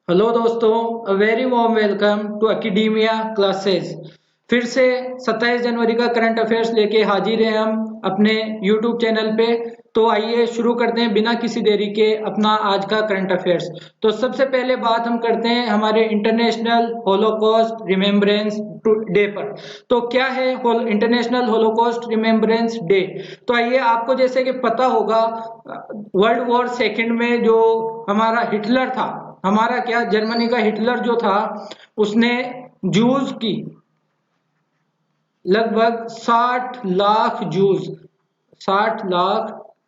Hello दोस्तों, a very warm welcome to Academia classes. फिर से 27 जनवरी का करंट अफेयर्स लेके हाजिर हैं हम अपने यूट्यूब चैनल पे। तो आइए शुरू करते हैं बिना किसी देरी के अपना आज का करंट अफेयर्स। तो सबसे पहले बात हम करते हैं हमारे इंटरनेशनल होलोकॉस्ट रिमेम्बरेंस डे पर। तो क्या है इंटरनेशनल होलोकॉस्ट रिमेम्बरेंस डे? तो आइए, आपको जैसे कि पता होगा, वर्ल्ड वॉर सेकंड में जो हमारा हिटलर था, हमारा क्या जर्मनी का हिटलर जो था, उसने जूस की लगभग 60 लाख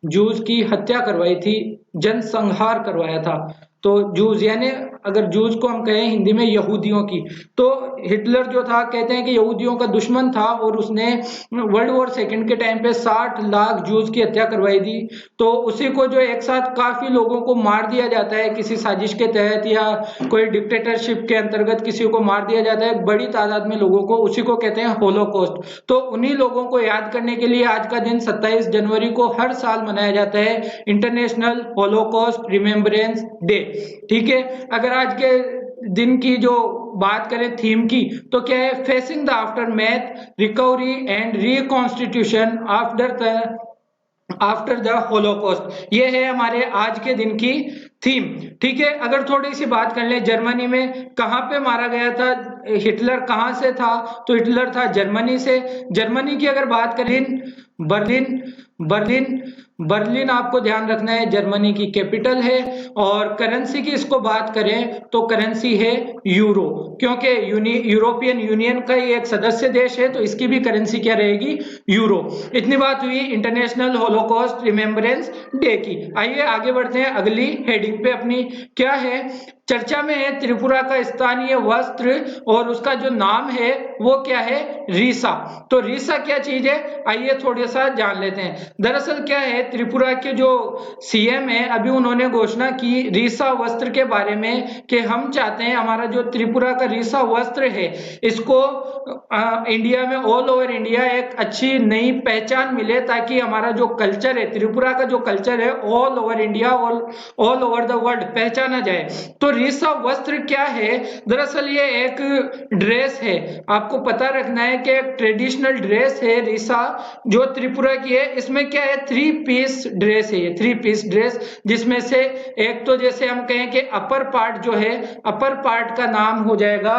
जूस की हत्या करवाई थी, जनसंहार करवाया था। तो जूस यानी, अगर जूस को हम कहें हिंदी में यहूदियों की, तो हिटलर जो था, कहते हैं कि यहूदियों का दुश्मन था और उसने वर्ल्ड वॉर सेकंड के टाइम पे 60 लाख जूस की हत्या करवाई थी। तो उसी को जो एक साथ काफी लोगों को मार दिया जाता है किसी साजिश के तहत, या कोई डिक्टेटरशिप के अंतर्गत किसी को मार दिया जाता है बड़ी तादाद में लोगों को, उसी को कहते हैं होलोकॉस्ट। तो उन्हीं लोगों को याद करने के लिए आज का दिन 27 जनवरी को हर साल मनाया जाता है, इंटरनेशनल होलोकॉस्ट रिमेम्बरेंस डे। ठीक है। अगर आज के दिन की जो बात करें थीम की, तो क्या है? Facing the after math recovery and reconstitution after the Holocaust, ये है हमारे आज के दिन की थीम। ठीक है। अगर थोड़ी सी बात कर ले, जर्मनी में कहां पे मारा गया था हिटलर, कहां से था? तो हिटलर था जर्मनी से। जर्मनी की अगर बात करें, बर्लिन बर्लिन बर्लिन आपको ध्यान रखना है, जर्मनी की कैपिटल है। और करेंसी की इसको बात करें तो करेंसी है यूरो, क्योंकि यूरोपियन यूनियन का ही एक सदस्य देश है, तो इसकी भी करेंसी क्या रहेगी? यूरो। इतनी बात हुई इंटरनेशनल होलोकॉस्ट रिमेम्बरेंस डे की। आइए आगे बढ़ते हैं अगली हेडिंग पे अपनी। क्या है? चर्चा में है त्रिपुरा का स्थानीय वस्त्र, और उसका जो नाम है वो क्या है? रीसा। तो रीसा क्या चीज है, आइए थोड़ा सा जान लेते हैं। दरअसल क्या है, त्रिपुरा के जो सीएम है, अभी उन्होंने घोषणा की रीसा वस्त्र के बारे में कि हम चाहते हैं हमारा जो त्रिपुरा का रीसा वस्त्र है, इसको इंडिया में, ऑल ओवर इंडिया एक अच्छी नई पहचान मिले, ताकि हमारा जो कल्चर है, त्रिपुरा का जो कल्चर है, all over India, all over the world पहचाना जाए। तो रीसा वस्त्र क्या है? दरअसल ये एक ड्रेस है। आपको पता रखना है कि एक ट्रेडिशनल ड्रेस है रीसा, जो त्रिपुरा की है। इसमें क्या है? 3 पीस ड्रेस है, ये 3 पीस ड्रेस, जिसमें से एक तो जैसे हम कहें कि अपर पार्ट जो है, अपर पार्ट का नाम हो जाएगा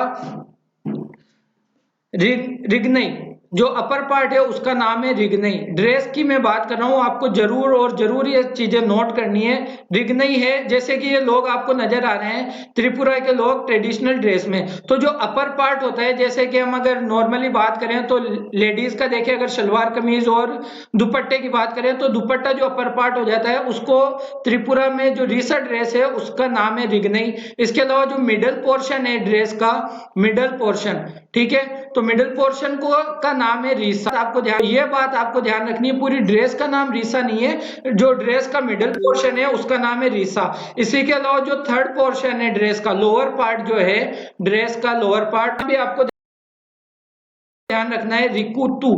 रिगनई। जो अपर पार्ट है उसका नाम है रिगनई। ड्रेस की मैं बात कर रहा हूं, आपको जरूर और जरूर ये चीजें नोट करनी है। रिगनई है, जैसे कि ये लोग आपको नजर आ रहे हैं त्रिपुरा के लोग ट्रेडिशनल ड्रेस में। तो जो अपर पार्ट होता है, जैसे कि हम अगर नॉर्मली बात करें तो लेडीज का देखें, अगर शलवार कमीज और दुपट्टे की बात करें, तो दुपट्टा जो अपर पार्ट हो जाता है, उसको त्रिपुरा में जो रीसा ड्रेस है उसका नाम है रिगनई। इसके अलावा जो मिडल पोर्शन है ड्रेस का, मिडल पोर्शन, ठीक है, तो मिडिल पोर्शन को का नाम है रीसा। आपको ध्यान, ये बात आपको ध्यान रखनी है, पूरी ड्रेस का नाम रीसा नहीं है, जो ड्रेस का मिडिल पोर्शन है उसका नाम है रीसा। इसी के अलावा जो थर्ड पोर्शन है ड्रेस का, लोअर पार्ट जो है ड्रेस का, लोअर पार्ट भी आपको ध्यान रखना है, रिकुतु।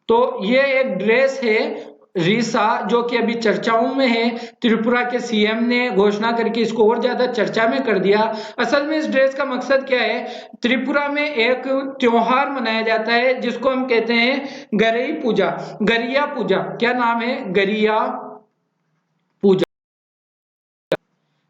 तो ये एक ड्रेस है रीसा, जो कि अभी चर्चाओं में है। त्रिपुरा के सीएम ने घोषणा करके इसको और ज्यादा चर्चा में कर दिया। असल में इस ड्रेस का मकसद क्या है? त्रिपुरा में एक त्योहार मनाया जाता है जिसको हम कहते हैं गरई पूजा, गरिया पूजा। क्या नाम है? गरिया पूजा।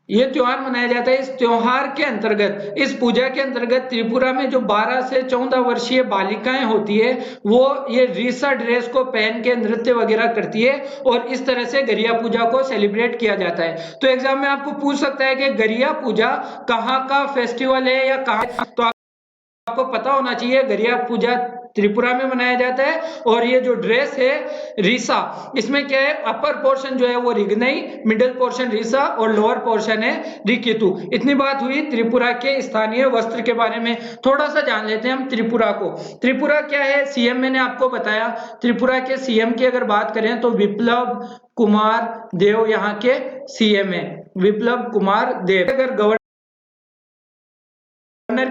ये त्योहार मनाया जाता है। इस त्योहार के अंतर्गत, इस पूजा के अंतर्गत त्रिपुरा में जो 12 से 14 वर्षीय बालिकाएं होती है, वो ये रीसा ड्रेस को पहन के नृत्य वगैरह करती है, और इस तरह से गरिया पूजा को सेलिब्रेट किया जाता है। तो एग्जाम में आपको पूछ सकता है कि गरिया पूजा कहाँ का फेस्टिवल है या कहाँ, तो आपको पता होना चाहिए गरिया पूजा त्रिपुरा में मनाया जाता है। और ये जो ड्रेस है रीसा, इसमें क्या है? अपर पोर्शन जो है वो रिगनई, मिडिल पोर्शन रीसा, और लोअर पोर्शन है रिकितु। इतनी बात हुई त्रिपुरा के स्थानीय वस्त्र के बारे में। थोड़ा सा जान लेते हैं हम त्रिपुरा को। त्रिपुरा क्या है? सीएम मैंने आपको बताया। त्रिपुरा के सीएम की अगर बात करें तो विप्लव कुमार देव यहाँ के सीएम है, विप्लव कुमार देव। अगर गवर्नर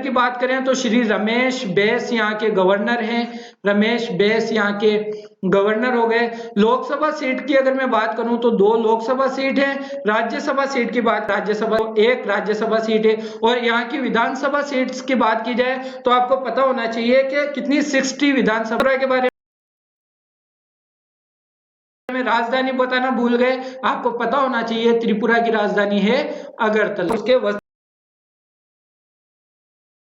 की बात करें तो श्री रमेश बैस यहाँ के गवर्नर हैं, रमेश बैस यहाँ के गवर्नर हो गए। लोकसभा सीट की अगर मैं बात करूं तो 2 लोकसभा सीट है। राज्यसभा सीट की बात, राज्यसभा 1 राज्यसभा सीट है। और यहाँ की विधानसभा सीट्स की बात की जाए तो आपको पता होना चाहिए कि कितनी 60 विधानसभा के बारे में राजधानी बताना भूल गए, आपको पता होना चाहिए त्रिपुरा की राजधानी है अगरतला। उसके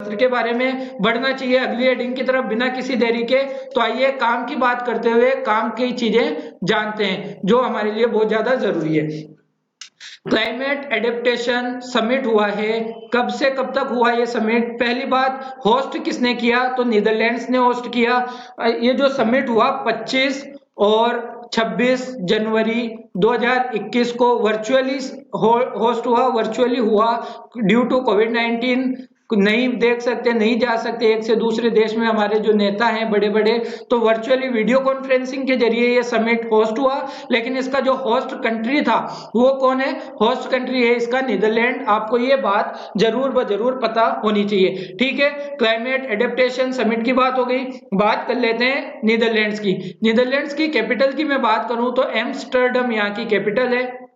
के बारे में बढ़ना चाहिए अगली हेडिंग की तरफ बिना किसी देरी के। तो आइए काम की बात करते हुए काम की चीजें जानते हैं जो हमारे लिए बहुत ज्यादा जरूरी है। क्लाइमेट एडेप्टेशन समिट हुआ है, कब से कब तक हुआ ये समिट? पहली बात, होस्ट किसने किया? तो नीदरलैंड्स ने होस्ट किया। ये जो समिट हुआ 25 और 26 जनवरी 2021 को वर्चुअली होस्ट हुआ, वर्चुअली हुआ ड्यू टू कोविड-19। नहीं देख सकते, नहीं जा सकते एक से दूसरे देश में हमारे जो नेता हैं बड़े बड़े, तो वर्चुअली वीडियो कॉन्फ्रेंसिंग के जरिए ये समिट होस्ट हुआ। लेकिन इसका जो होस्ट कंट्री था वो कौन है? होस्ट कंट्री है इसका नीदरलैंड। आपको ये बात जरूर व जरूर पता होनी चाहिए, ठीक है। क्लाइमेट एडेप्टेशन समिट की बात हो गई, बात कर लेते हैं नीदरलैंड्स की। नीदरलैंड्स की कैपिटल की मैं बात करूं तो एम्स्टर्डम यहाँ की कैपिटल है,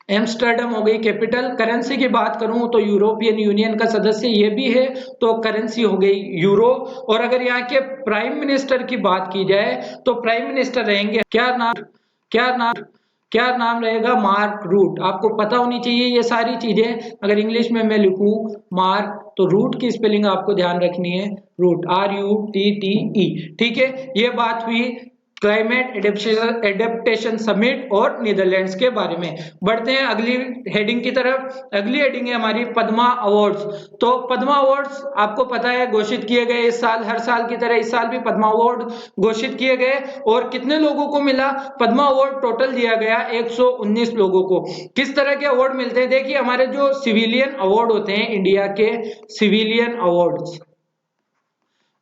एम्स्टर्डम हो गई कैपिटल। करेंसी की बात करूं तो यूरोपियन यूनियन का सदस्य ये भी है, तो करेंसी हो गई यूरो। और अगर यहाँ के प्राइम मिनिस्टर की बात की जाए तो प्राइम मिनिस्टर रहेंगे, क्या नाम रहेगा? Mark root. आपको पता होनी चाहिए ये सारी चीजें। अगर इंग्लिश में मैं लिखूं मार्क, तो रूट की स्पेलिंग आपको ध्यान रखनी है, रूट RUTTE, ठीक है। ये बात हुई क्लाइमेट एडेप्टेशन समिट और नीदरलैंड्स के बारे में। बढ़ते हैं अगली हेडिंग की तरफ। अगली हेडिंग है हमारी पद्मा अवार्ड्स। तो पद्मा अवार्ड्स आपको पता है घोषित किए गए इस साल, हर साल की तरह इस साल भी पद्मा अवार्ड घोषित किए गए। और कितने लोगों को मिला पद्मा अवार्ड? टोटल दिया गया 119 लोगों को। किस तरह के अवार्ड मिलते हैं? देखिए, हमारे जो सिविलियन अवार्ड होते हैं, इंडिया के सिविलियन अवार्ड्स,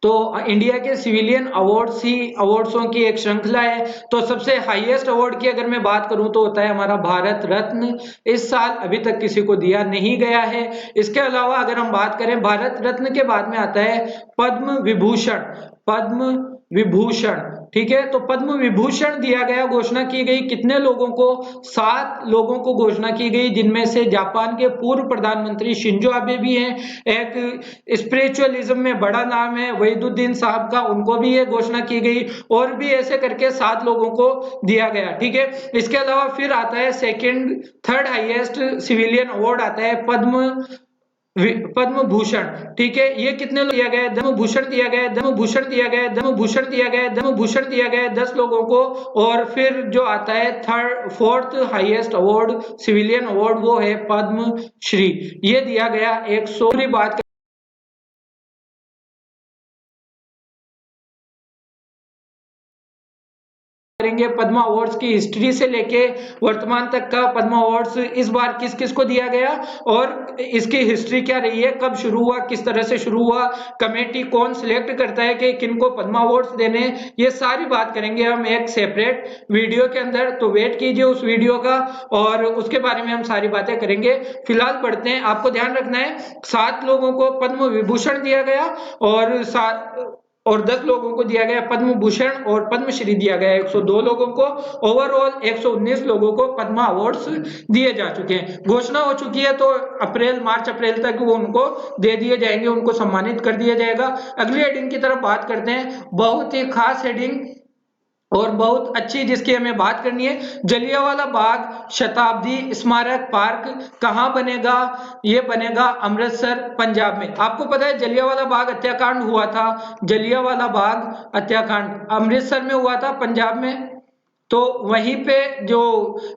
तो इंडिया के सिविलियन अवार्ड्स ही अवार्ड्सों की एक श्रृंखला है। तो सबसे हाईएस्ट अवार्ड की अगर मैं बात करूं तो होता है हमारा भारत रत्न। इस साल अभी तक किसी को दिया नहीं गया है। इसके अलावा अगर हम बात करें भारत रत्न के बाद में आता है पद्म विभूषण, पद्म विभूषण, ठीक है। तो पद्म विभूषण दिया गया, घोषणा की गई कितने लोगों को? 7 लोगों को घोषणा की गई, जिनमें से जापान के पूर्व प्रधानमंत्री शिंजो आबे भी हैं। एक स्पिरिचुअलिज्म में बड़ा नाम है वहीदुद्दीन साहब का, उनको भी ये घोषणा की गई। और भी ऐसे करके 7 लोगों को दिया गया, ठीक है। इसके अलावा फिर आता है थर्ड हाईएस्ट सिविलियन अवार्ड आता है पद्म भूषण, ठीक है। ये कितने लोग दिया गया? धर्म भूषण दिया गया, धर्म भूषण दिया गया, धर्म भूषण दिया गया, धर्म भूषण दिया गया 10 लोगों को। और फिर जो आता है fourth highest award civilian award, वो है पद्म श्री। ये दिया गया 100 की बात करेंगे पद्मा अवार्ड्स की हिस्ट्री से लेके वर्तमान तक का। पद्मा अवार्ड्स इस बार किस किस को दिया गया और इसकी हिस्ट्री क्या रही है, कब शुरू हुआ, किस तरह से शुरू हुआ, कमेटी कौन सिलेक्ट करता है कि किनको पद्मा अवार्ड्स देने, ये सारी बात करेंगे हम एक सेपरेट वीडियो के अंदर। तो वेट कीजिए उस वीडियो का और उसके बारे में हम सारी बातें करेंगे। फिलहाल बढ़ते हैं। आपको ध्यान रखना है 7 लोगों को पद्म विभूषण दिया गया और 10 लोगों को दिया गया पद्म भूषण और पद्मश्री दिया गया 102 लोगों को। ओवरऑल 119 लोगों को पद्मा अवार्ड्स दिए जा चुके हैं। घोषणा हो चुकी है, तो मार्च अप्रैल तक वो उनको दे दिए जाएंगे, उनको सम्मानित कर दिया जाएगा। अगली हेडिंग की तरफ बात करते हैं, बहुत ही खास हेडिंग और बहुत अच्छी जिसकी हमें बात करनी है। जलियांवाला बाग शताब्दी स्मारक पार्क कहाँ बनेगा? ये बनेगा अमृतसर पंजाब में। आपको पता है जलियांवाला बाग हत्याकांड हुआ था, जलियांवाला बाग हत्याकांड अमृतसर में हुआ था पंजाब में। तो वहीं पे जो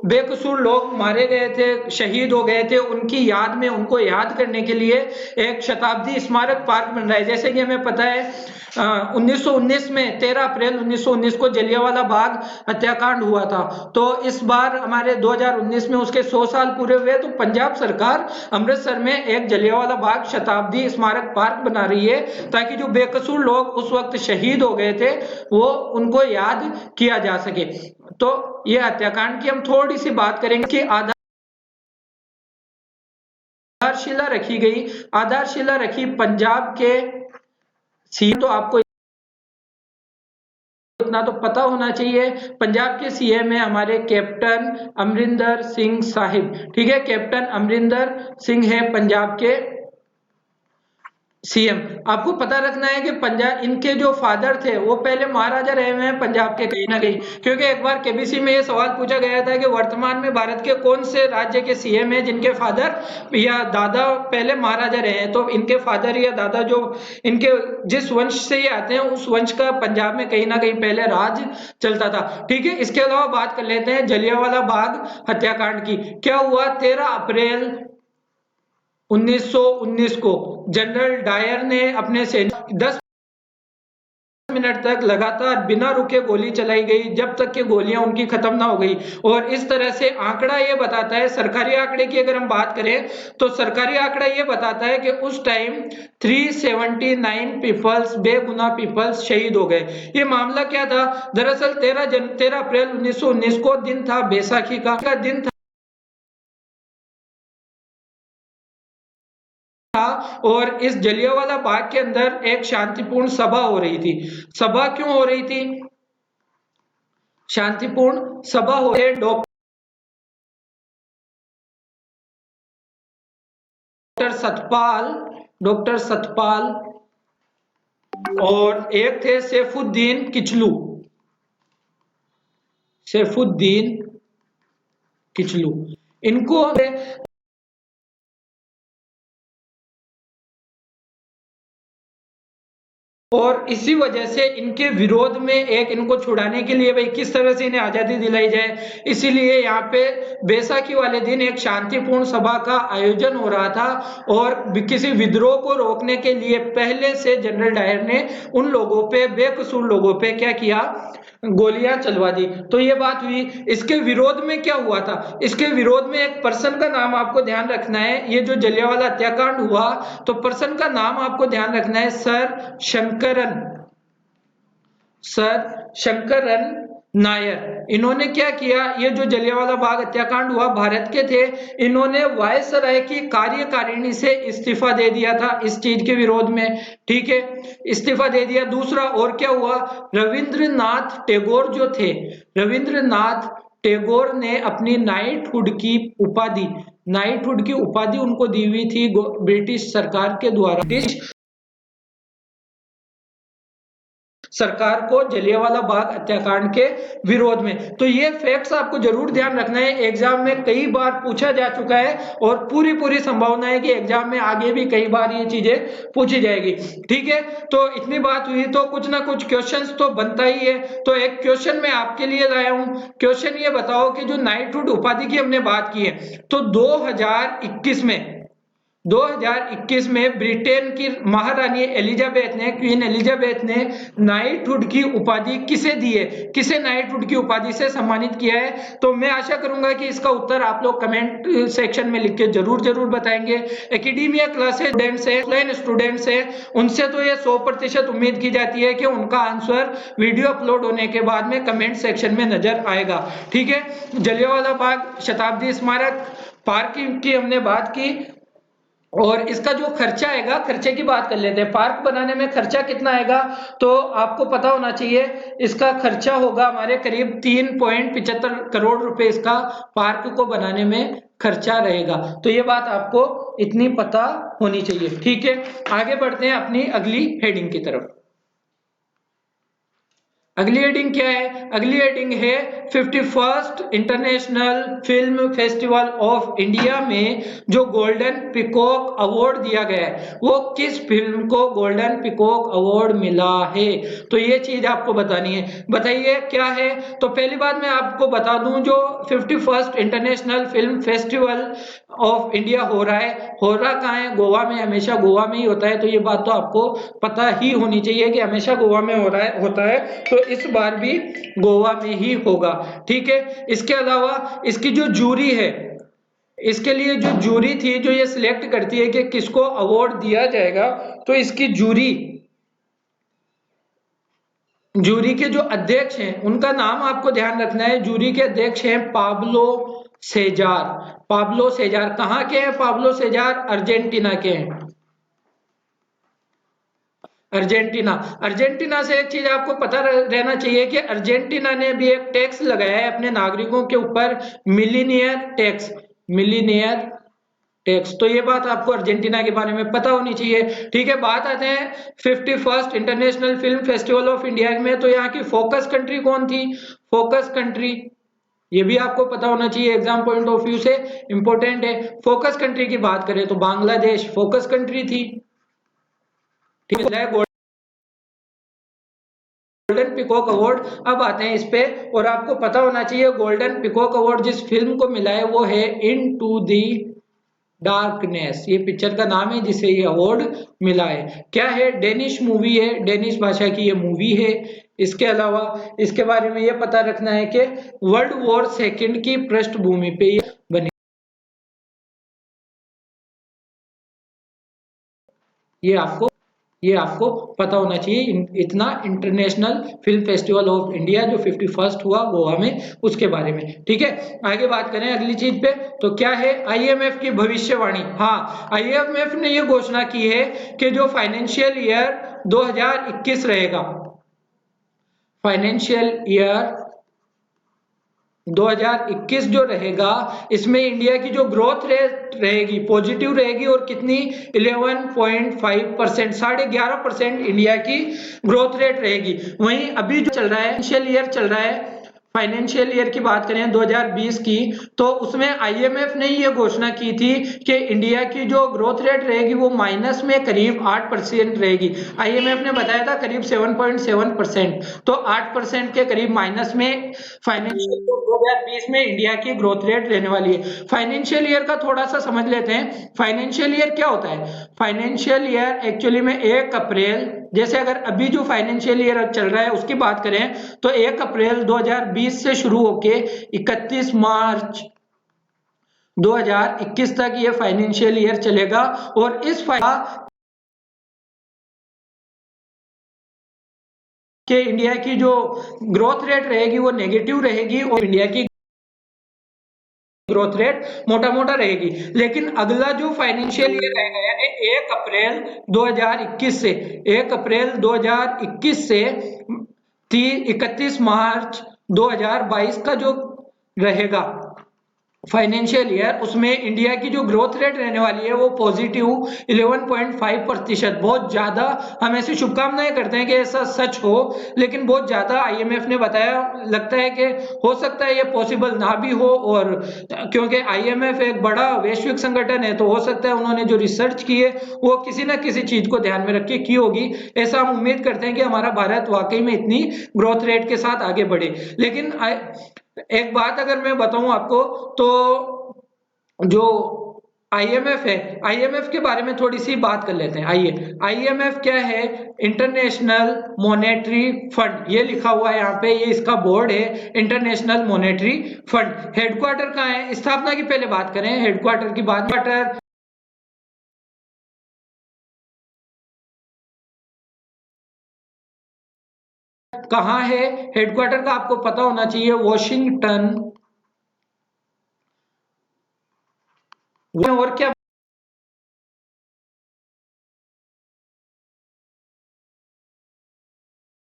बेकसूर लोग मारे गए थे, शहीद हो गए थे, उनकी याद में, उनको याद करने के लिए एक शताब्दी स्मारक पार्क बन रहा है। जैसे कि हमें पता है 1919 में 13 अप्रैल 1919 को जलियांवाला बाग हत्याकांड हुआ था। तो इस बार हमारे 2019 में उसके 100 साल पूरे हुए, तो पंजाब सरकार अमृतसर में एक जलियांवाला बाग शताब्दी स्मारक पार्क बना रही है, ताकि जो बेकसूर लोग उस वक्त शहीद हो गए थे वो उनको याद किया जा सके। तो ये हत्याकांड की हम थोड़ी सी बात करेंगे कि आधार आधारशिला रखी गई, आधारशिला रखी पंजाब के सीएम, तो आपको इतना तो पता होना चाहिए। पंजाब के सीएम है हमारे कैप्टन अमरिंदर सिंह साहिब, ठीक है, कैप्टन अमरिंदर सिंह है पंजाब के सीएम। आपको पता रखना है कि पंजाब, इनके जो फादर थे वो पहले महाराजा रहे हुए हैं पंजाब के कहीं ना कहीं, क्योंकि एक बार केबीसी में ये सवाल पूछा गया था कि वर्तमान में भारत के कौन से राज्य के सीएम हैं जिनके फादर या दादा पहले महाराजा रहे हैं, तो इनके फादर या दादा जो इनके जिस वंश से ये आते हैं उस वंश का पंजाब में कहीं ना कहीं पहले राज चलता था, ठीक है। इसके अलावा बात कर लेते हैं जलियांवाला बाग हत्याकांड की। क्या हुआ, 13 अप्रैल 1919 को जनरल डायर ने अपने सैनिक 10 मिनट तक लगातार बिना रुके गोली चलाई गई जब तक कि गोलियां उनकी खत्म ना हो गई। और इस तरह से आंकड़ा ये बताता है, सरकारी आंकड़े की अगर हम बात करें तो सरकारी आंकड़ा ये बताता है कि उस टाइम 379 पीपल्स, बेगुनाह पीपल्स शहीद हो गए। ये मामला क्या था, दरअसल 13 अप्रैल 1919 को दिन था बैसाखी का दिन था और इस जलियांवाला बाग के अंदर एक शांतिपूर्ण सभा हो रही थी। सभा क्यों हो रही थी, शांतिपूर्ण सभा हो रही, डॉक्टर सतपाल और एक थे सैफुद्दीन किचलू, इनको और इसी वजह से इनके विरोध में एक इनको छुड़ाने के लिए भाई किस तरह से इन्हें आजादी दिलाई जाए, इसीलिए यहाँ पे बैसाखी वाले दिन एक शांतिपूर्ण सभा का आयोजन हो रहा था। और किसी विद्रोह को रोकने के लिए पहले से जनरल डायर ने उन लोगों पे, बेकसूर लोगों पे क्या किया, गोलियां चलवा दी। तो ये बात हुई। इसके विरोध में क्या हुआ था, इसके विरोध में एक पर्सन का नाम आपको ध्यान रखना है। ये जो जलियांवाला हत्याकांड हुआ तो पर्सन का नाम आपको ध्यान रखना है, सर शंकरन नायर। इन्होंने क्या किया, ये जो जलियांवाला बाग हत्याकांड हुआ भारत के थे, इन्होंने वायसराय की कार्यकारिणी से इस्तीफा दे दिया था इस चीज के विरोध में, ठीक है, इस्तीफा दे दिया। दूसरा और क्या हुआ, रविंद्रनाथ टैगोर जो थे, रविंद्रनाथ टैगोर ने अपनी नाइटहुड की उपाधि उनको दी हुई थी ब्रिटिश सरकार के द्वारा, ब्रिटिश सरकार को जलियांवाला बाग हत्याकांड के विरोध में। तो ये फैक्ट्स आपको जरूर ध्यान रखना है, एग्जाम में कई बार पूछा जा चुका है और पूरी संभावना है कि एग्जाम में आगे भी कई बार ये चीजें पूछी जाएगी, ठीक है। तो इतनी बात हुई तो कुछ ना कुछ क्वेश्चंस तो बनता ही है। तो एक क्वेश्चन मैं आपके लिए लाया हूं, क्वेश्चन ये बताओ कि जो नाइटहुड उपाधि की हमने बात की है, तो 2021 में ब्रिटेन की महारानी एलिजाबेथ ने, क्वीन एलिजाबेथ ने नाइटहुड की उपाधि किसे दी है, किसे नाइटहुड की उपाधि से सम्मानित किया है। तो मैं आशा करूंगा कि इसका उत्तर आप लोग कमेंट सेक्शन में लिख के जरूर बताएंगे। एकेडमिया क्लासेस स्टूडेंट्स है, ऑफलाइन स्टूडेंट्स है, उनसे तो ये 100% उम्मीद की जाती है कि उनका आंसर वीडियो अपलोड होने के बाद में कमेंट सेक्शन में नजर आएगा, ठीक है। जलियांवाला बाग शताब्दी स्मारक पार्क की हमने बात की और इसका जो खर्चा आएगा, खर्चे की बात कर लेते हैं। पार्क बनाने में खर्चा कितना आएगा, तो आपको पता होना चाहिए इसका खर्चा होगा हमारे करीब 3.75 करोड़ रुपए इसका पार्क को बनाने में खर्चा रहेगा। तो ये बात आपको इतनी पता होनी चाहिए, ठीक है। आगे बढ़ते हैं अपनी अगली हेडिंग की तरफ। अगली हेडिंग क्या है, अगली हेडिंग है 51st international film festival of India में जो गोल्डन पिकॉक अवार्ड दिया गया है, वो किस फिल्म को गोल्डन पिकॉक अवार्ड मिला है। तो ये चीज आपको बतानी है, बताइए क्या है। तो पहली बात मैं आपको बता दूं, जो 51st international film festival of India हो रहा कहाँ है, गोवा में, हमेशा गोवा में ही होता है। तो ये बात तो आपको पता ही होनी चाहिए कि हमेशा गोवा में होता है, तो इस बार भी गोवा में ही होगा, ठीक है। इसके अलावा इसकी जो जूरी है, इसके लिए जो जूरी थी जो ये सिलेक्ट करती है कि किसको अवार्ड दिया जाएगा, तो इसकी जूरी के जो अध्यक्ष हैं उनका नाम आपको ध्यान रखना है। जूरी के अध्यक्ष हैं पाब्लो सेजार। पाब्लो सेजार कहाँ के हैं? पाब्लो सेजार अर्जेंटीना के हैं। अर्जेंटीना। अर्जेंटीना से एक चीज आपको पता रहना चाहिए कि अर्जेंटीना ने भी एक टैक्स लगाया है अपने नागरिकों के ऊपर, मिलीनियर टैक्स। मिलीनियर टैक्स, तो ये बात आपको अर्जेंटीना के बारे में पता होनी चाहिए। ठीक है, बात आते हैं 51st international film festival of India में। तो यहाँ की फोकस कंट्री कौन थी? फोकस कंट्री, ये भी आपको पता होना चाहिए, एग्जाम पॉइंट ऑफ व्यू से इंपॉर्टेंट है। फोकस कंट्री की बात करें तो बांग्लादेश फोकस कंट्री थी। ठीक है, गोल्डन पिकॉक अवार्ड। अब आते हैं इस पे, और आपको पता होना चाहिए गोल्डन पिकॉक अवार्ड जिस फिल्म को मिला है वो है इन टू दी डार्कनेस। ये पिक्चर का नाम है जिसे ये अवार्ड मिला है। क्या है? डेनिश मूवी है, डेनिश भाषा की ये मूवी है। इसके अलावा इसके बारे में ये पता रखना है कि वर्ल्ड वॉर सेकंड की पृष्ठभूमि पे ये बनी। ये आपको पता होना चाहिए। इतना international film festival of India जो 51st हुआ गोवा में, उसके बारे में। ठीक है, आगे बात करें अगली चीज पे, तो क्या है? आईएमएफ की भविष्यवाणी। हाँ, आईएमएफ ने ये घोषणा की है कि जो फाइनेंशियल ईयर 2021 रहेगा, फाइनेंशियल ईयर 2021 जो रहेगा, इसमें इंडिया की जो ग्रोथ रेट रहेगी पॉजिटिव रहेगी, और कितनी? 11.5%, 11.5% इंडिया की ग्रोथ रेट रहेगी। वहीं अभी जो चल रहा है फाइनेंशियल ईयर चल रहा है, फाइनेंशियल ईयर की बात करें 2020 की, तो उसमें आईएमएफ ने ये घोषणा की थी कि इंडिया की जो ग्रोथ रेट रहेगी वो माइनस में करीब 8% रहेगी। आईएमएफ ने बताया था करीब 7.7%, तो 8% के करीब माइनस में फाइनेंशियल 2020 में इंडिया की ग्रोथ रेट रहने वाली है। फाइनेंशियल ईयर का थोड़ा सा समझ लेते हैं, फाइनेंशियल ईयर क्या होता है? फाइनेंशियल ईयर एक्चुअली में 1 अप्रैल, जैसे अगर अभी जो फाइनेंशियल ईयर चल रहा है उसकी बात करें तो 1 अप्रैल 2020 से शुरू होके 31 मार्च 2021 तक ये फाइनेंशियल ईयर चलेगा। और इस कि इंडिया की जो ग्रोथ रेट रहेगी वो नेगेटिव रहेगी, और इंडिया की ग्रोथ रेट मोटा मोटा रहेगी। लेकिन अगला जो फाइनेंशियल ईयर रहेगा, यानी 1 अप्रैल 2021 से 1 अप्रैल 2021 से 31 मार्च 2022 का जो रहेगा फाइनेंशियल ईयर, उसमें इंडिया की जो ग्रोथ रेट रहने वाली है वो पॉजिटिव 11.5%। बहुत ज्यादा हम ऐसी शुभकामनाएं करते हैं कि ऐसा सच हो, लेकिन बहुत ज्यादा आईएमएफ ने बताया, लगता है कि हो सकता है ये पॉसिबल ना भी हो। और क्योंकि आईएमएफ एक बड़ा वैश्विक संगठन है, तो हो सकता है उन्होंने जो रिसर्च की है वो किसी ना किसी चीज को ध्यान में रख के की होगी। ऐसा हम उम्मीद करते हैं कि हमारा भारत वाकई में इतनी ग्रोथ रेट के साथ आगे बढ़े। लेकिन एक बात अगर मैं बताऊं आपको, तो जो आईएमएफ है, आईएमएफ के बारे में थोड़ी सी बात कर लेते हैं। आइए, आईएमएफ क्या है? इंटरनेशनल मॉनेटरी फंड, ये लिखा हुआ है यहाँ पे, ये इसका बोर्ड है, इंटरनेशनल मॉनेटरी फंड। हेडक्वार्टर कहाँ है? स्थापना की पहले बात करें, हेडक्वार्टर की बात, क्वार्टर कहाँ है? हेडक्वार्टर का आपको पता होना चाहिए, वॉशिंगटन। और क्या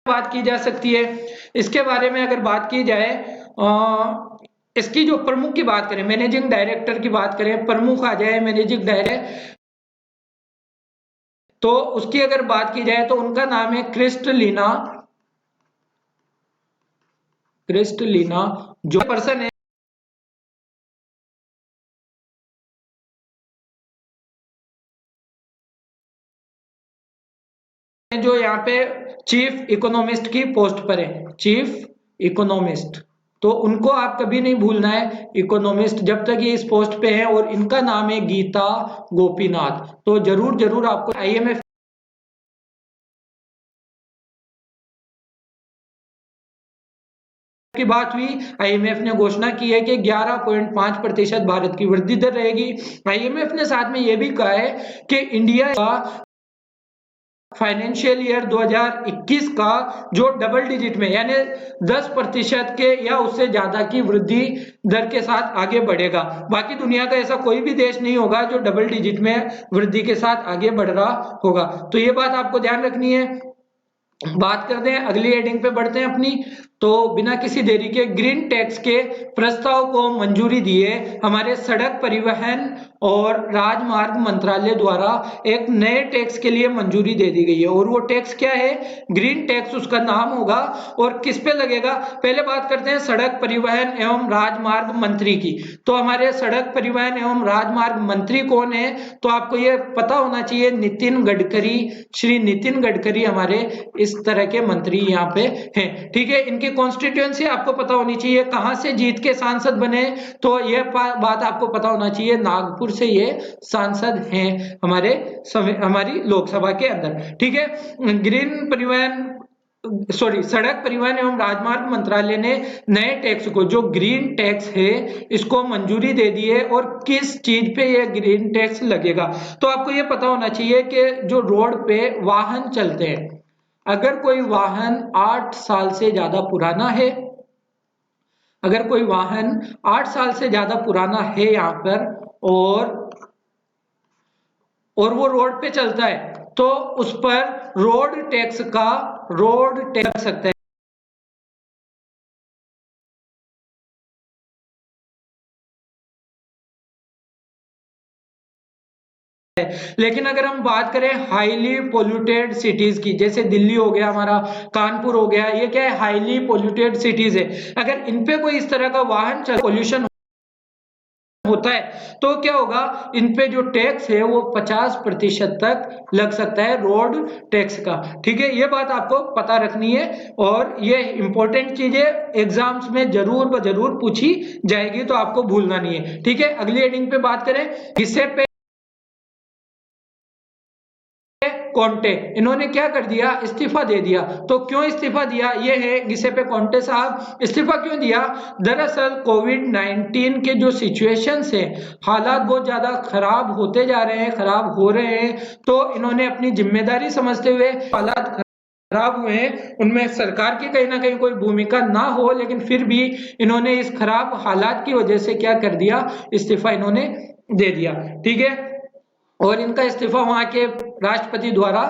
बात की जा सकती है इसके बारे में? अगर बात की जाए इसकी जो प्रमुख की बात करें, मैनेजिंग डायरेक्टर की बात करें, प्रमुख आ जाए मैनेजिंग डायरेक्टर, तो उसकी अगर बात की जाए तो उनका नाम है क्रिस्टलिना, क्रिस्टलिना जो पर्सन है, जो यहाँ पे चीफ इकोनॉमिस्ट की पोस्ट पर है, चीफ इकोनॉमिस्ट। तो उनको आप कभी नहीं भूलना है, इकोनॉमिस्ट, जब तक ये इस पोस्ट पे हैं। और इनका नाम है गीता गोपीनाथ। तो जरूर जरूर आपको आईएमएफ की बात हुई, आईएमएफ ने घोषणा की है कि 11.5% भारत की वृद्धि दर रहेगी। आईएमएफ ने साथ में यह भी कहा है कि इंडिया का फाइनेंशियल ईयर 2021 का जो डबल डिजिट में यानी 10% के या उससे ज्यादा की वृद्धि दर के साथ आगे बढ़ेगा। बाकी दुनिया का ऐसा कोई भी देश नहीं होगा जो डबल डिजिट में वृद्धि के साथ आगे बढ़ रहा होगा। तो ये बात आपको ध्यान रखनी है। बात करते हैं अगली हेडिंग पे बढ़ते हैं अपनी। तो बिना किसी देरी के ग्रीन टैक्स के प्रस्ताव को मंजूरी दिए हमारे सड़क परिवहन और राजमार्ग मंत्रालय द्वारा एक नए टैक्स के लिए मंजूरी दे दी गई है। और वो टैक्स क्या है? ग्रीन टैक्स उसका नाम होगा। और किस पे लगेगा? पहले बात करते हैं सड़क परिवहन एवं राजमार्ग मंत्री की। तो हमारे सड़क परिवहन एवं राजमार्ग मंत्री कौन है? तो आपको ये पता होना चाहिए, नितिन गडकरी। श्री नितिन गडकरी हमारे इस तरह के मंत्री यहाँ पे हैं। ठीक है, इनकी कॉन्स्टिट्यूएंसी आपको पता होनी चाहिए, कहां से जीत के सांसद बने। तो यह बात आपको पता होना चाहिए, नागपुर से ये सांसद हैं हमारी लोकसभा के अंदर। ठीक है, सड़क परिवहन एवं राजमार्ग मंत्रालय ने नए टैक्स को, जो ग्रीन टैक्स है, इसको मंजूरी दे दी है। और किस चीज पे ये ग्रीन टैक्स लगेगा? तो आपको ये पता होना चाहिए कि जो रोड पे वाहन चलते हैं, अगर कोई वाहन 8 साल से ज्यादा पुराना है, अगर कोई वाहन 8 साल से ज्यादा पुराना है यहाँ पर, और वो रोड पे चलता है, तो उस पर रोड टैक्स लग सकता है। लेकिन अगर हम बात करें हाईली पोल्यूटेड सिटीज की, जैसे दिल्ली हो गया हमारा, कानपुर हो गया, ये क्या है? हाईली पोल्यूटेड सिटीज है। अगर इन पे कोई इस तरह का वाहन चल, पोल्यूशन होता है, तो क्या होगा? इन पे जो टैक्स है वो 50% तक लग सकता है, रोड टैक्स का। ठीक है, ये बात आपको पता रखनी है और ये इंपॉर्टेंट चीज है, एग्जाम्स में जरूर ब जरूर पूछी जाएगी, तो आपको भूलना नहीं है। ठीक है, अगली हेडिंग पे बात करें, हिस्से पे कॉन्टे, इन्होंने क्या कर दिया? इस्तीफा दे दिया। तो क्यों इस्तीफा दिया? ये है गिसेपे कॉन्टे साहब, इस्तीफा क्यों दिया? दरअसल कोविड-19 के जो सिचुएशंस है, हालात बहुत ज्यादा खराब होते जा रहे हैं, खराब हो रहे हैं। तो इन्होंने अपनी जिम्मेदारी समझते हुए, हालात खराब हुए हैं, उनमें सरकार की कहीं ना कहीं कोई भूमिका ना हो, लेकिन फिर भी इन्होंने इस खराब हालात की वजह से क्या कर दिया? इस्तीफा इन्होंने दे दिया। ठीक है, और इनका इस्तीफा वहां के राष्ट्रपति द्वारा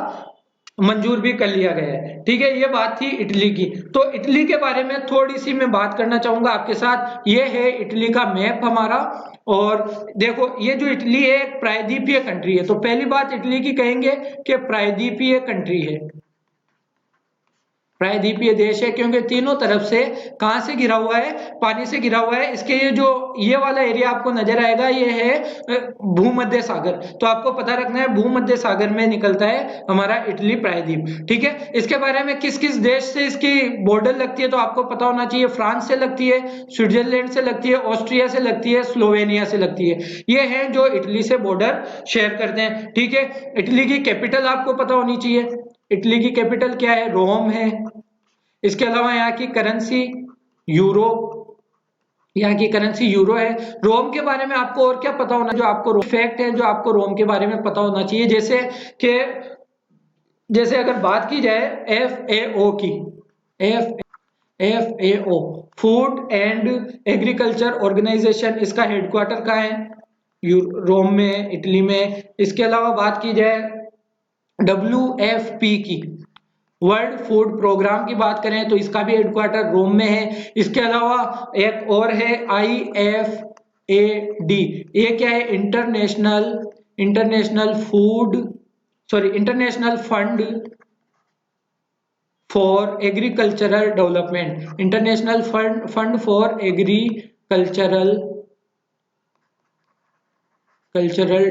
मंजूर भी कर लिया गया है। ठीक है, ये बात थी इटली की। तो इटली के बारे में थोड़ी सी मैं बात करना चाहूंगा आपके साथ। ये है इटली का मैप हमारा। और देखो, ये जो इटली है एक प्रायद्वीपीय कंट्री है। तो पहली बात इटली की कहेंगे कि प्रायद्वीपीय कंट्री है, प्रायद्वीपीय देश है, क्योंकि तीनों तरफ से कहां से घिरा हुआ है? पानी से घिरा हुआ है। इसके ये वाला एरिया आपको नजर आएगा, ये है भूमध्य सागर। तो आपको पता रखना है, भूमध्य सागर में निकलता है हमारा इटली प्रायद्वीप। ठीक है, इसके बारे में किस किस देश से इसकी बॉर्डर लगती है, तो आपको पता होना चाहिए। फ्रांस से लगती है, स्विट्जरलैंड से लगती है, ऑस्ट्रिया से लगती है, स्लोवेनिया से लगती है। ये हैं जो इटली से बॉर्डर शेयर करते हैं। ठीक है, इटली की कैपिटल आपको पता होनी चाहिए। इटली की कैपिटल क्या है? रोम है। इसके अलावा यहाँ की करेंसी यूरो, यहाँ की करेंसी यूरो है। रोम के बारे में आपको और क्या पता होना, जो आपको फैक्ट है जो आपको रोम के बारे में पता होना चाहिए, कि जैसे अगर बात की जाए FAO की, F FAO, food and agriculture organisation, इसका हेडक्वार्टर कहाँ है? रोम में, इटली में। इसके अलावा बात की जाए WFP की, वर्ल्ड फूड प्रोग्राम की बात करें, तो इसका भी हेडक्वार्टर रोम में है। इसके अलावा एक और है IFAD, ये क्या है? International fund for agricultural development, international fund for agricultural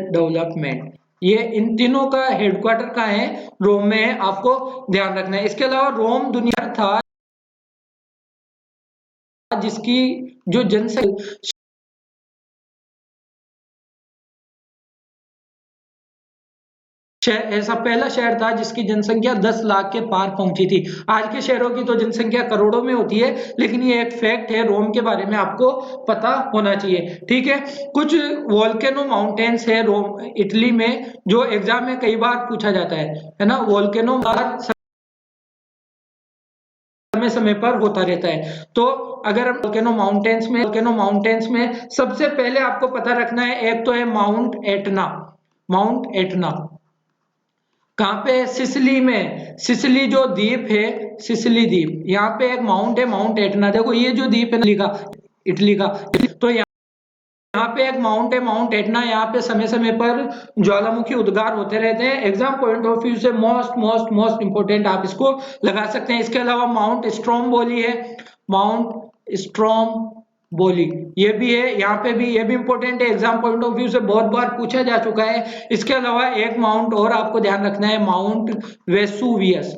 development. ये इन तीनों का हेडक्वार्टर कहाँ है? रोम में है, आपको ध्यान रखना है। इसके अलावा रोम दुनिया था जिसकी जो जनसंख्या ऐसा पहला शहर था जिसकी जनसंख्या 10 लाख के पार पहुंची थी। आज के शहरों की तो जनसंख्या करोड़ों में होती है, लेकिन ये एक फैक्ट है, रोम के बारे में आपको पता होना चाहिए। ठीक है, कुछ वोल्केनो माउंटेन्स है रोम इटली में, जो एग्जाम में कई बार पूछा जाता है ना। वोल्केनो समय समय पर होता रहता है। तो अगर वोल्केनो माउंटेन्स में सबसे पहले आपको पता रखना है, एक तो है माउंट एटना। माउंट एटना कहाँ पे है? सिसिली में। सिसिली जो द्वीप है, सिसिली द्वीप, यहाँ पे एक माउंट है, माउंट एटना। देखो ये जो द्वीप है इटली का, तो यहाँ पे एक माउंट है, माउंट एटना। यहाँ पे समय समय पर ज्वालामुखी उद्गार होते रहते हैं। एग्जाम पॉइंट ऑफ व्यू से मोस्ट मोस्ट मोस्ट इंपोर्टेंट आप इसको लगा सकते हैं। इसके अलावा माउंट स्ट्रोम्बोली है, माउंट स्ट्रोम्बोली ये भी है, यहाँ पे भी, ये भी इंपॉर्टेंट है, एग्जाम पॉइंट ऑफ व्यू से बहुत बार पूछा जा चुका है। इसके अलावा एक माउंट और आपको ध्यान रखना है, माउंट वेसुवियस।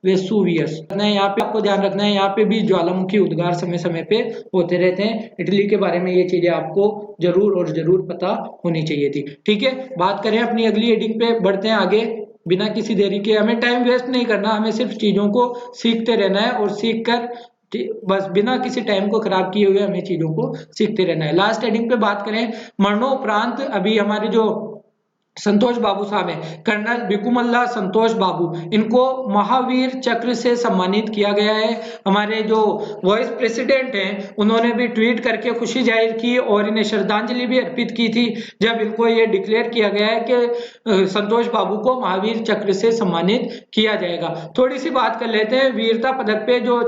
वेसुवियस यहाँ पे आपको ध्यान रखना है, यहाँ पे भी ज्वालामुखी उद्गार समय समय पे होते रहते हैं। इटली के बारे में ये चीजें आपको जरूर और जरूर पता होनी चाहिए थी। ठीक है, बात करें अपनी अगली हेडिंग पे, बढ़ते हैं आगे बिना किसी देरी के। हमें टाइम वेस्ट नहीं करना, हमें सिर्फ चीजों को सीखते रहना है, और सीख कर बस बिना किसी टाइम को खराब किए हुए हमें चीजों को सीखते रहना है। लास्ट हेडिंग पे बात करें, मरणोपरांत अभी हमारे जो संतोष बाबू साहब हैं, कर्नल बिकुमल्ला संतोष बाबू, इनको महावीर चक्र से सम्मानित किया गया है। हमारे जो वाइस प्रेसिडेंट हैं उन्होंने भी ट्वीट करके खुशी जाहिर की और इन्हें श्रद्धांजलि भी अर्पित की थी, जब इनको ये डिक्लेयर किया गया है कि संतोष बाबू को महावीर चक्र से सम्मानित किया जाएगा। थोड़ी सी बात कर लेते हैं वीरता पदक पे। जो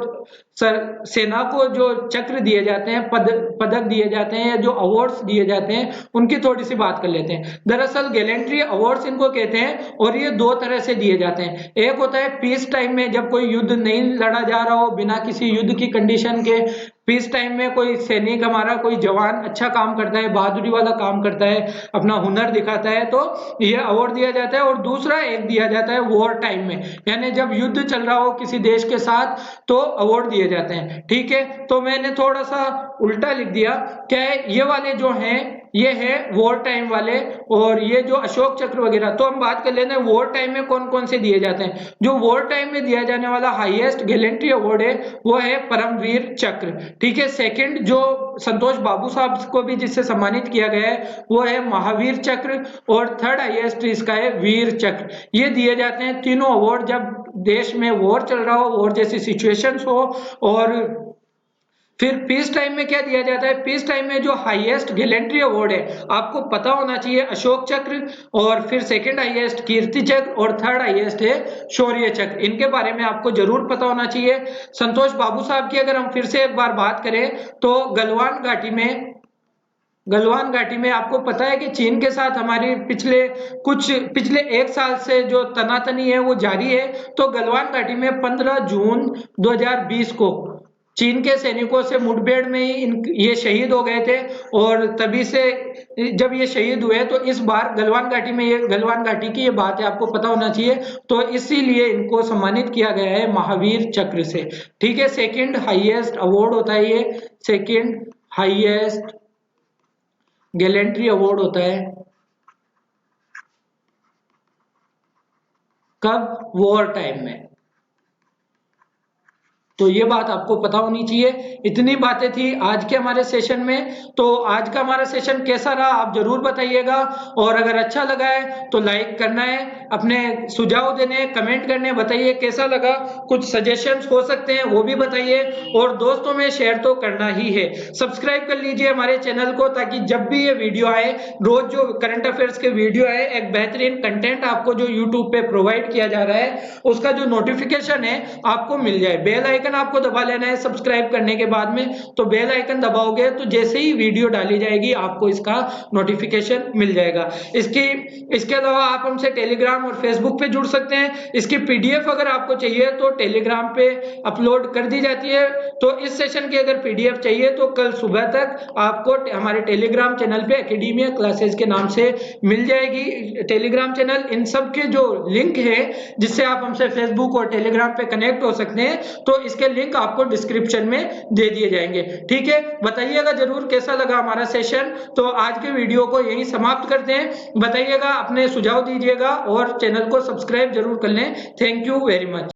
सेना को जो चक्र दिए जाते हैं, पदक दिए जाते हैं, या जो अवार्ड्स दिए जाते हैं, उनकी थोड़ी सी बात कर लेते हैं। दरअसल गैलेंट्री अवार्ड्स इनको कहते हैं, और ये दो तरह से दिए जाते हैं। एक होता है पीस टाइम में, जब कोई युद्ध नहीं लड़ा जा रहा हो, बिना किसी युद्ध की कंडीशन के, पीस टाइम में कोई सैनिक हमारा, कोई जवान अच्छा काम करता है, बहादुरी वाला काम करता है, अपना हुनर दिखाता है, तो ये अवार्ड दिया जाता है। और दूसरा एक दिया जाता है वॉर टाइम में, यानी जब युद्ध चल रहा हो किसी देश के साथ, तो अवार्ड दिए जाते हैं। ठीक है, तो मैंने थोड़ा सा उल्टा लिख दिया। क्या है, ये वाले जो हैं ये है वॉर टाइम वाले, और ये जो अशोक चक्र वगैरह। तो हम बात कर लेते हैं वॉर टाइम में कौन कौन से दिए जाते हैं। जो वॉर टाइम में दिया जाने वाला हाईएस्ट गैलेंट्री अवार्ड है वो है परमवीर चक्र। ठीक है, सेकंड जो संतोष बाबू साहब को भी जिससे सम्मानित किया गया है वो है महावीर चक्र, और थर्ड हाईएस्ट इसका है वीर चक्र। ये दिए जाते हैं तीनों अवार्ड जब देश में वॉर चल रहा हो, वॉर जैसी सिचुएशंस हो। और फिर पीस टाइम में क्या दिया जाता है, पीस टाइम में जो हाईएस्ट गैलेंट्री अवार्ड है आपको पता होना चाहिए, अशोक चक्र, और फिर सेकंड हाईएस्ट कीर्ति चक्र, और थर्ड हाईएस्ट है शौर्य चक्र। इनके बारे में आपको जरूर पता होना चाहिए। संतोष बाबू साहब की अगर हम फिर से एक बार बात करें, तो गलवान घाटी में आपको पता है कि चीन के साथ हमारी पिछले एक साल से जो तनातनी है वो जारी है। तो गलवान घाटी में 15 जून 2020 को चीन के सैनिकों से मुठभेड़ में ही ये शहीद हो गए थे, और तभी से जब ये शहीद हुए, तो इस बार गलवान घाटी में, ये गलवान घाटी की ये बात है आपको पता होना चाहिए, तो इसीलिए इनको सम्मानित किया गया है महावीर चक्र से। ठीक है, सेकंड हाईएस्ट अवार्ड होता है ये, सेकंड हाईएस्ट गैलेंट्री अवार्ड होता है। कब? वॉर टाइम में। तो ये बात आपको पता होनी चाहिए। इतनी बातें थी आज के हमारे सेशन में। तो आज का हमारा सेशन कैसा रहा आप जरूर बताइएगा, और अगर अच्छा लगा है तो लाइक करना है, अपने सुझाव देने, कमेंट करने, बताइए कैसा लगा, कुछ सजेशंस हो सकते हैं वो भी बताइए, और दोस्तों में शेयर तो करना ही है। सब्सक्राइब कर लीजिए हमारे चैनल को, ताकि जब भी ये वीडियो आए, रोज जो करंट अफेयर्स के वीडियो आए, एक बेहतरीन कंटेंट आपको जो यूट्यूब पे प्रोवाइड किया जा रहा है उसका जो नोटिफिकेशन है आपको मिल जाए। बेल आइकन आपको दबा लेना है सब्सक्राइब करने के बाद में, तो बेल आइकन दबाओगे तो जैसे ही वीडियो डाली जाएगी आपको इसका नोटिफिकेशन मिल जाएगा। इसके अलावा आप हमसे टेलीग्राम और फेसबुक पे जुड़ सकते हैं। इसकी पीडीएफ अगर आपको चाहिए तो टेलीग्राम पे अपलोड कर दी जाती है। तो इस सेशन की अगर पीडीएफ चाहिए तो कल सुबह तक आपको हमारे टेलीग्राम चैनल पे एकेडमिया क्लासेस के नाम से मिल जाएगी। टेलीग्राम चैनल, इन सब के जो लिंक है जिससे आप हमसे फेसबुक और टेलीग्राम पे कनेक्ट हो सकते हैं, तो इसके इसके लिंक आपको डिस्क्रिप्शन में दे दिए जाएंगे। ठीक है, बताइएगा जरूर कैसा लगा हमारा सेशन। तो आज के वीडियो को यहीं समाप्त करते हैं। बताइएगा, अपने सुझाव दीजिएगा और चैनल को सब्सक्राइब जरूर कर लें। Thank you very much.